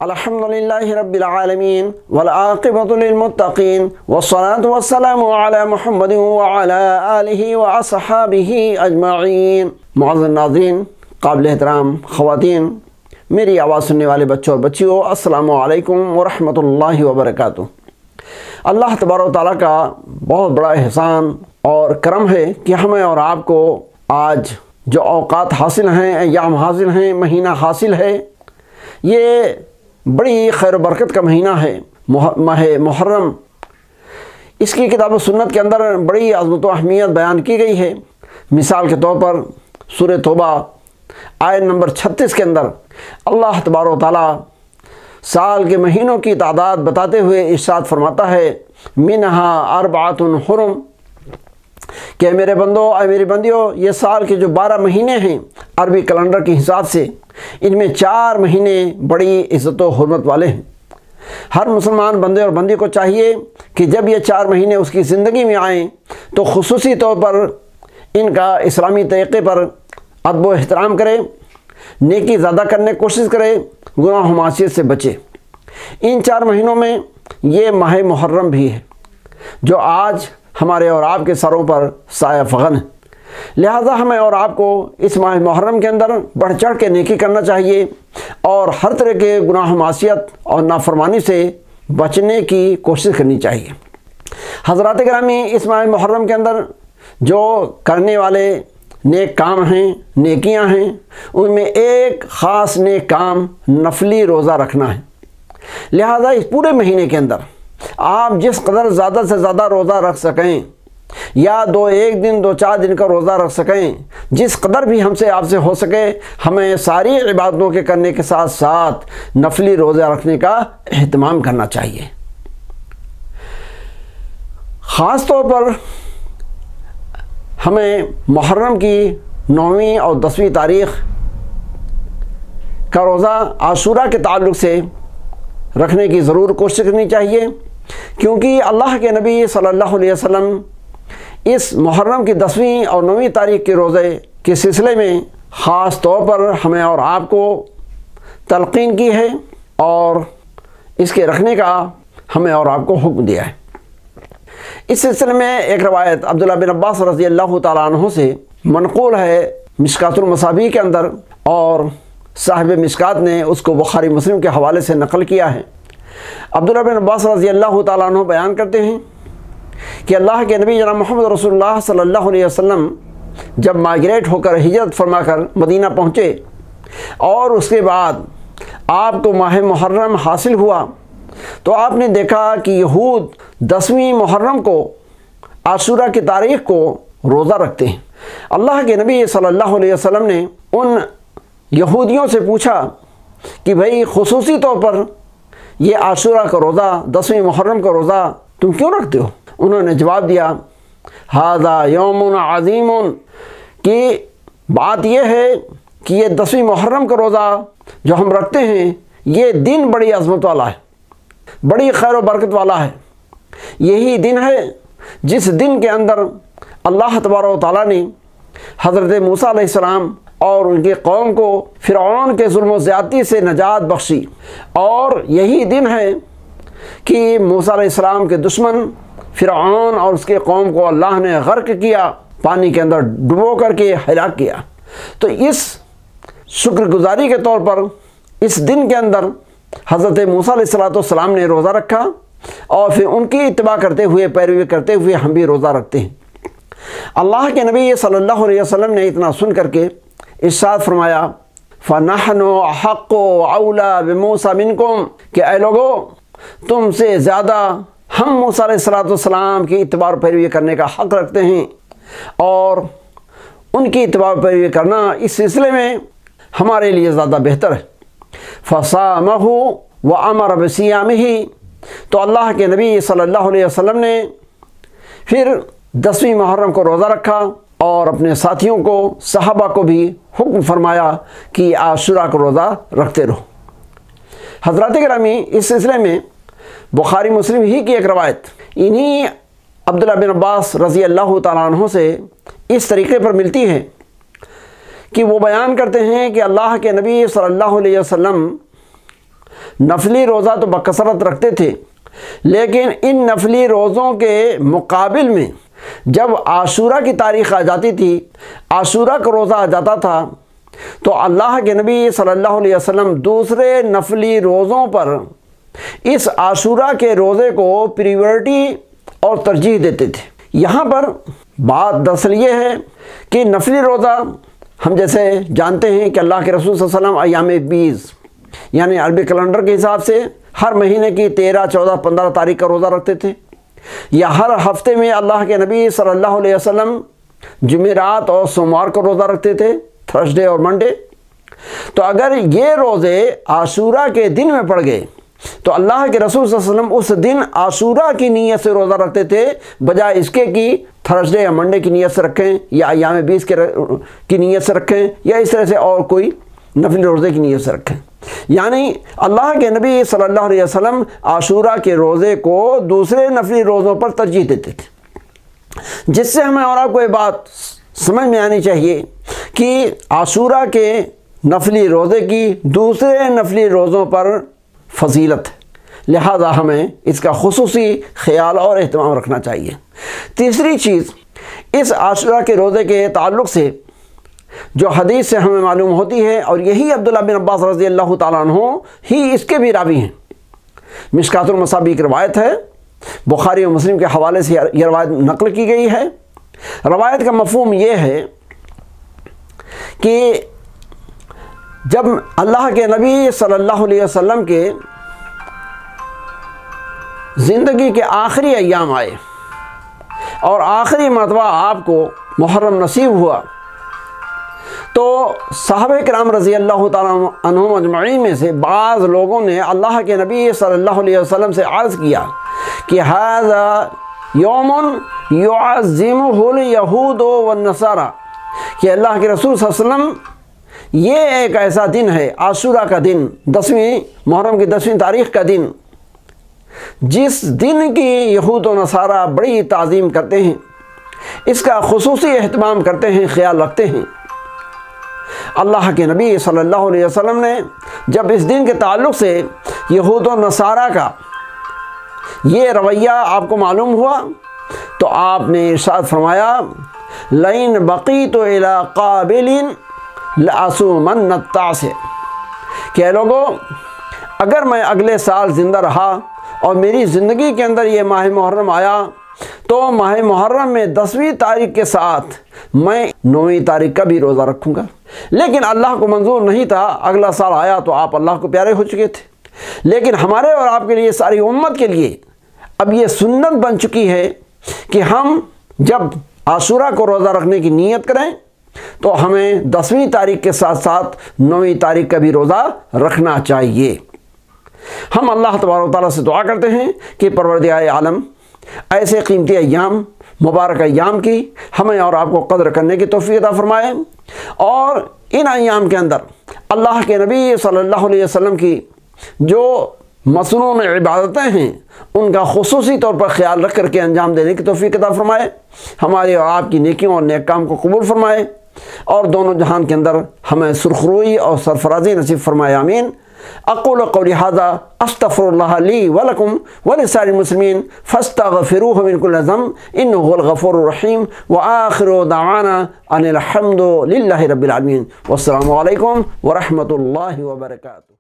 अल्हम्दुलिल्लाहि रब्बिल आलमीन वल आक़िबतु लिल मुत्तक़ीन वस्सलातु वस्सलामु अला मुहम्मदिन व अला आलिहि व अस्हाबिहि अजमईन। मुअज़्ज़ज़ नाज़रीन, क़ाबिल एहतराम ख़वातीन, मेरी आवाज़ सुनने वाले बच्चों और बच्चियों, अस्सलामु अलैकुम व रहमतुल्लाहि व बरकातुहू। अल्लाह तबारक व तआला का बहुत बड़ा एहसान और करम है कि हमें और आपको आज जो औक़ात हासिल हैं, अय्याम हासिल हैं, महीना हासिल है, ये बड़ी खैर बरकत का महीना है माह मुहर्रम। इसकी किताब सुन्नत के अंदर बड़ी अज़मत व अहमियत बयान की गई है। मिसाल के तौर पर सूरह तौबा आयत नंबर 36 के अंदर अल्लाह तबारक व तआला साल के महीनों की तादाद बताते हुए इरशाद फरमाता है, मिनहा अरबातुन हुरुम, कि मेरे बंदो और मेरी बंदियों, ये साल के जो 12 महीने हैं अरबी कैलेंडर के हिसाब से, इनमें 4 महीने बड़ी इज़्ज़त व हुर्मत वाले हैं। हर मुसलमान बंदे और बंदी को चाहिए कि जब ये 4 महीने उसकी ज़िंदगी में आएँ तो खुसूसी तौर पर इनका इस्लामी तरीक़े पर अदब व एहतराम करे, नेकी ज़्यादा करने की कोशिश करे, गुनाह व मासियत से बचे। इन 4 महीनों में ये माह मुहर्रम भी है जो आज हमारे और आपके सरों पर साया फ़गन है। लिहाजा हमें और आपको इस माह मुहर्रम के अंदर बढ़ चढ़ के नेकी करना चाहिए और हर तरह के गुनाह मासियत और नाफरमानी से बचने की कोशिश करनी चाहिए। हज़रात गिरामी, इस माह मुहर्रम के अंदर जो करने वाले नेक काम हैं, नेकियां हैं, उनमें एक ख़ास नेक काम नफली रोज़ा रखना है। लिहाजा इस पूरे महीने के अंदर आप जिस कदर ज़्यादा से ज़्यादा रोज़ा रख सकें, या 1 दिन 2-4 दिन का रोज़ा रख सकें, जिस कदर भी हमसे आपसे हो सके, हमें सारी इबादतों के करने के साथ साथ नफली रोज़ा रखने का एहतमाम करना चाहिए। ख़ास तौर पर हमें मुहर्रम की 9वीं और 10वीं तारीख़ का रोज़ा आशूरा के ताल्लुक़ से रखने की ज़रूर कोशिश करनी चाहिए, क्योंकि अल्लाह के नबी सल्लल्लाहु अलैहि वसल्लम इस मुहर्रम की 10वीं और 9वीं तारीख़ के रोज़े के सिलसिले में ख़ास तौर पर हमें और आपको तलक़ीन की है और इसके रखने का हमें और आपको हुक्म दिया है। इस सिलसिले में एक रवायत अब्दुल्लाह बिन अब्बास रज़ी अल्लाह तआला अन्हु से मनक़ूल है मिशकातुल मसाबीह के अंदर, और साहिब मिशकात ने उसको बुखारी मुस्लिम के हवाले से नक़ल किया है। अब्दुल्लाह बिन अब्बास रज़ी अल्लाह तआला अन्हु बयान करते हैं कि अल्लाह के नबी जनाब मोहम्मद रसूलुल्लाह सल्लल्लाहु अलैहि वसल्लम जब माइग्रेट होकर हिजरत फरमाकर मदीना पहुँचे और उसके बाद आपको माह मुहर्रम हासिल हुआ, तो आपने देखा कि यहूद 10वीं मुहर्रम को आशूरा की तारीख़ को रोज़ा रखते हैं। अल्लाह के नबी सल्लल्लाहु अलैहि वसल्लम ने उन यहूदियों से पूछा कि भाई खुसूसी तौर पर ये आशूरा का रोज़ा, 10वीं मुहर्रम का रोज़ा तुम क्यों रखते हो? उन्होंने जवाब दिया, हाज़ा यौमुन अज़ीमुन, कि बात यह है कि ये 10वीं मुहर्रम का रोज़ा जो हम रखते हैं, ये दिन बड़ी अज़मत वाला है, बड़ी खैर व बरकत वाला है। यही दिन है जिस दिन के अंदर अल्लाह तबारक व तआला ने हज़रत मूसा अलैहिस्सलाम और उनके कौम को फ़िरऔन के ज़ुल्म व ज़्यादती से नजात बख्शी, और यही दिन है कि मूसा अलैहिस्सलाम के दुश्मन फ़िरऔन और उसके कौम को अल्लाह ने गर्क किया, पानी के अंदर डुबो करके हलाक किया। तो इस शुक्रगुजारी के तौर पर इस दिन के अंदर हज़रत मूसा अलैहिस्सलाम ने रोज़ा रखा और फिर उनकी इत्तबा करते हुए, पैरवी करते हुए हम भी रोज़ा रखते हैं। अल्लाह के नबी सल्लल्लाहु अलैहि वसल्लम ने इतना सुन करके इरशाद फरमाया, फ़नहनु अहक्कु औला बिमूसा मिनकुम, कि ऐ लोगो, तुमसे ज़्यादा हम मूसा अलैहिस्सलाम की इत्तबा और पैरवी करने का हक़ रखते हैं, और उनकी इत्तबा और पैरवी करना इस सिलसिले में हमारे लिए ज़्यादा बेहतर है। फ़सामहु व अमर बिसियामिही, तो अल्लाह के नबी सल्लल्लाहु अलैहि वसल्लम ने फिर 10वीं मुहर्रम को रोज़ा रखा और अपने साथियों को, सहाबा को भी हुक्म फरमाया कि आशूरा को रोज़ा रखते रहो। हज़रात गिरामी, इस सिलसिले में बुखारी मुस्लिम ही की एक रवायत इन्हीं अब्दुल्लाह बिन अब्बास रज़ी अल्लाह तआला अन्हु से इस तरीक़े पर मिलती है کہ وہ بیان کرتے ہیں کہ اللہ کے نبی صلی اللہ علیہ وسلم نفلی روزہ تو بکثرت رکھتے تھے، لیکن ان نفلی روزوں کے مقابل میں جب عاشورہ کی تاریخ آ جاتی تھی، عاشورہ کا روزہ آ جاتا تھا، تو اللہ کے نبی صلی اللہ علیہ وسلم دوسرے نفلی روزوں پر اس عاشورہ کے روزے کو پریورٹی اور ترجیح دیتے تھے۔ یہاں پر بات دراصل یہ ہے کہ نفلی روزہ ہم جیسے جانتے ہیں کہ اللہ کے رسول صلی اللہ علیہ وسلم ایام 20 یعنی عربی کیلنڈر کے حساب سے ہر مہینے کی 13، 14، 15 تاریخ کا روزہ رکھتے تھے، یا ہر ہفتے میں اللہ کے نبی صلی اللہ علیہ وسلم جمعرات اور سوموار کو روزہ رکھتے تھے، تھرسڈے اور منڈے۔ تو اگر یہ روزے عاشورہ کے دن میں پڑ گئے تو اللہ کے رسول صلی اللہ علیہ وسلم اس دن عاشورہ کی نیت سے روزہ رکھتے تھے، بجائے اس کے کہ تھرسڈے یا منڈے کی نیت سے رکھیں، یا ایام 20 کی نیت سے رکھیں، یا اس طرح سے اور کوئی نفلی روزے کی نیت سے رکھیں۔ یعنی اللہ کے نبی صلی اللہ علیہ وسلم عاشورہ کے روزے کو دوسرے نفلی روزوں پر ترجیح دیتے تھے، جس سے ہمیں اور آپ کو یہ بات سمجھ میں آنی چاہیے کہ عاشورہ کے نفلی روزے کی دوسرے نفلی روزوں پر فضیلت ہے، لہذا ہمیں اس کا خصوصی خیال اور اہتمام رکھنا چاہیے۔ تیسری چیز، اس عاشورہ کے روزے کے تعلق سے جو حدیث سے ہمیں معلوم ہوتی ہے، اور یہی عبداللہ بن عباس رضی اللہ تعالیٰ عنہ ہی اس کے بھی راوی ہیں، مشکات المصابیح کی روایت ہے، بخاری و مسلم کے حوالے سے یہ روایت نقل کی گئی ہے۔ روایت کا مفہوم یہ ہے کہ جب اللہ کے نبی صلی اللہ علیہ وسلم کے زندگی کے آخری ایام آئے اور آخری مرتبہ آپ کو محرم نصیب ہوا، تو صحابہ کرام رضی اللہ تعالیٰ عنہم اجمعین میں سے بعض لوگوں نے اللہ کے نبی صلی اللہ علیہ وسلم سے عرض کیا کہ ھذا یوم یعظمہ الیہود والنصارى، کہ اللہ کے رسول صلی اللہ علیہ وسلم یہ ایک ایسا دن ہے، عاشورہ کا دن، 10ویں محرم کی 10ویں تاریخ کا دن، جس دن کی یہود و نصارہ بڑی تعظیم کرتے ہیں، اس کا خصوصی اہتمام کرتے ہیں، خیال رکھتے ہیں۔ اللہ کے نبی صلی اللہ علیہ وسلم نے جب اس دن کے تعلق سے یہود و نصارہ کا یہ رویہ آپ کو معلوم ہوا تو آپ نے ارشاد فرمایا لئن بقیت الی قابل لأصومن التاسع، کہ لوگو اگر میں اگلے سال زندہ رہا اور میری زندگی کے اندر یہ ماہ محرم آیا تو ماہ محرم میں 10ویں تاریخ کے ساتھ میں 9ویں تاریخ کا بھی روزہ رکھوں گا۔ لیکن اللہ کو منظور نہیں تھا، اگلا سال آیا تو آپ اللہ کو پیارے ہو چکے تھے، لیکن ہمارے اور آپ کے لیے، ساری امت کے لیے اب یہ سنت بن چکی ہے کہ ہم جب عاشورہ کو روزہ رکھنے کی نیت کریں تو ہمیں 10ویں تاریخ کے ساتھ ساتھ 9ویں تاریخ کا بھی روزہ رکھنا چاہیے۔ ہم اللہ تبارک و تعالیٰ سے دعا کرتے ہیں کہ پروردگار عالم ایسے قیمتی ایام، مبارک ایام کی ہمیں اور آپ کو قدر کرنے کی توفیق عطا فرمائے، اور ان ایام کے اندر اللہ کے نبی صلی اللہ علیہ وسلم کی جو مصنون عبادتیں ہیں ان کا خصوصی طور پر خیال رکھ کر کے انجام دینے کی توفیق عطا فرمائے، ہمارے اور آپ کی نیکیوں اور نیک کام کو قبول فرمائے، اور دونوں جہان کے اندر ہمیں سرخروئی اور سرفرازی نصیب فرمائے، آمین۔ اقول قولی ھذا استغفر اللہ لی ولکم ولسائر المسلمین فاستغفروہ من کل ذنب انہ هو الغفور الرحیم، وآخر دعوانا ان الحمد للہ رب العالمین، والسلام علیکم ورحمۃ اللہ وبرکاتہ۔